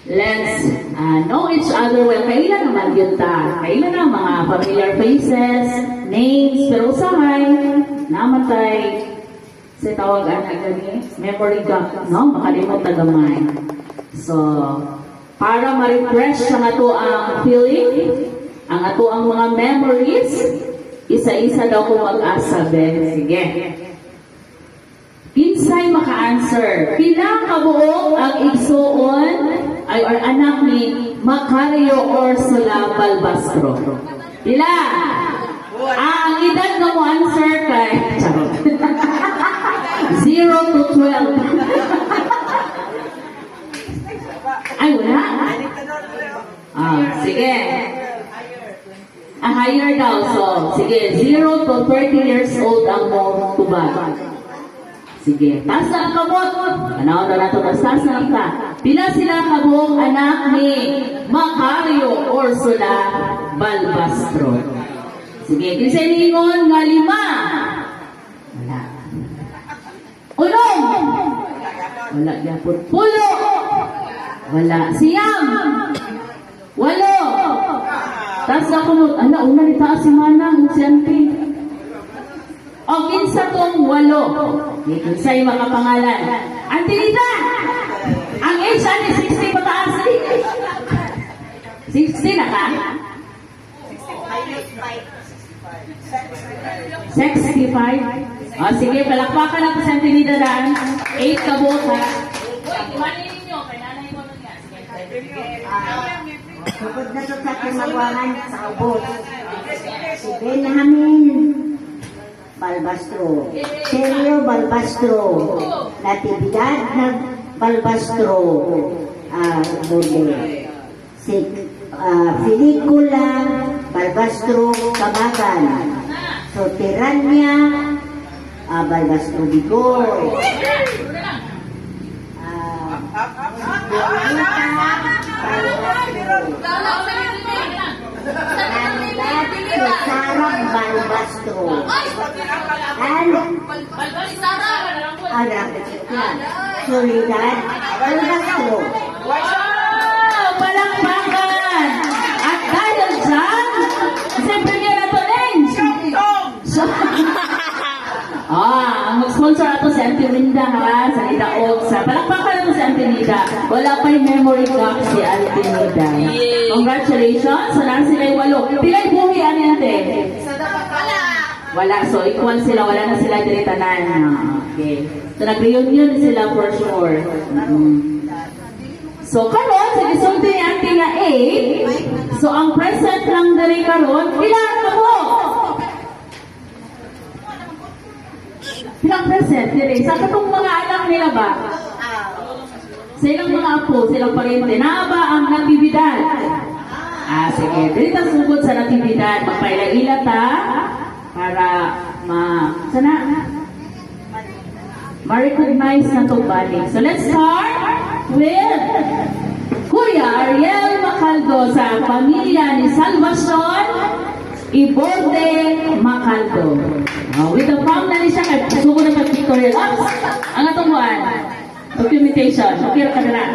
let's know each other well. Kailan naman yun ta? Kailan na mga familiar faces, names, pero usahay, namatay, sa tawag gani, memory gap, no? Makalimot na gamay. So, para ma-refresh ang ato ang feeling, ang ato ang mga memories, isa-isa daw ko mag-asa din. Sige. Kinsay maka-answer. Pila kabuok ang igsuon ay or anak ni Macario Ursula Balbastro. Pila? Ang edad na mo answer kay 0 to 12. Ay, wala? Sige. Higher daw. So, sige. 0 to 30 years old ang mo tubag. Sige. Taas na ang kamot. Ano na nato taas na ka. Pila sila kabuong anak ni Macario Ursula Balbastro. Sige. Kinsay ningon nga 5. Wala. Ulong. Wala gyapon. Pulo. Wala. Siyam. 8. Taas na kamot. Ala, una ni taas si Manang. Si Auntie. O, kinsa tong 8. Kinsa yung mga pangalan. Auntie Lita! Ang age ni 60 pataas. 60 na ka? 65. O, sige, palakpakan natin sa Auntie Lita daan. 8 kabuot ha. Kumanin ninyo, kay nanay mo nun yan. Sugod na ito sa kimagwangan sa ubos. Sige namin. Balbastro. Sergio Balbastro. Natividad na Balbastro. Pelikula Balbastro Kabagan. So, Tirania Balbastro Bigoy. Sarah Balbastro. Soledad Balbastro. Wow! Palakpakan! At dahil dyan, siyempre nga na to, Lens! So, ang mag-sponsor ato si Auntie Linda, ha? Sa Idaog. Sa palakpakan na to si Auntie Linda. Wala pa yung memory card si Auntie Linda. Congratulations! So, na sila yung 8. Pila'y buhi, ano natin? Wala. So, equal sila. Wala na sila diretanan. Okay. So, nag-reunion sila for sure. So, karon sa isulti ni Auntie nga 8. So, ang present lang dali karon, ilan ka po? Ilang present dili? Sa katong mga anak nila ba? Sa ilang mga apo, silang parente, na ba ang natibidad? Sige. Dili ta sugod sa natibidad. Magpaila-ila ta para ma-recognize na itong balik. So, let's start with Kuya Ariel Macaldo sa pamilya ni Salvacion Iborde Macaldo. With the prom na ni siya, sugod na pag-pictorial. Ang atong buwan, documentation. Okay, ka na lang.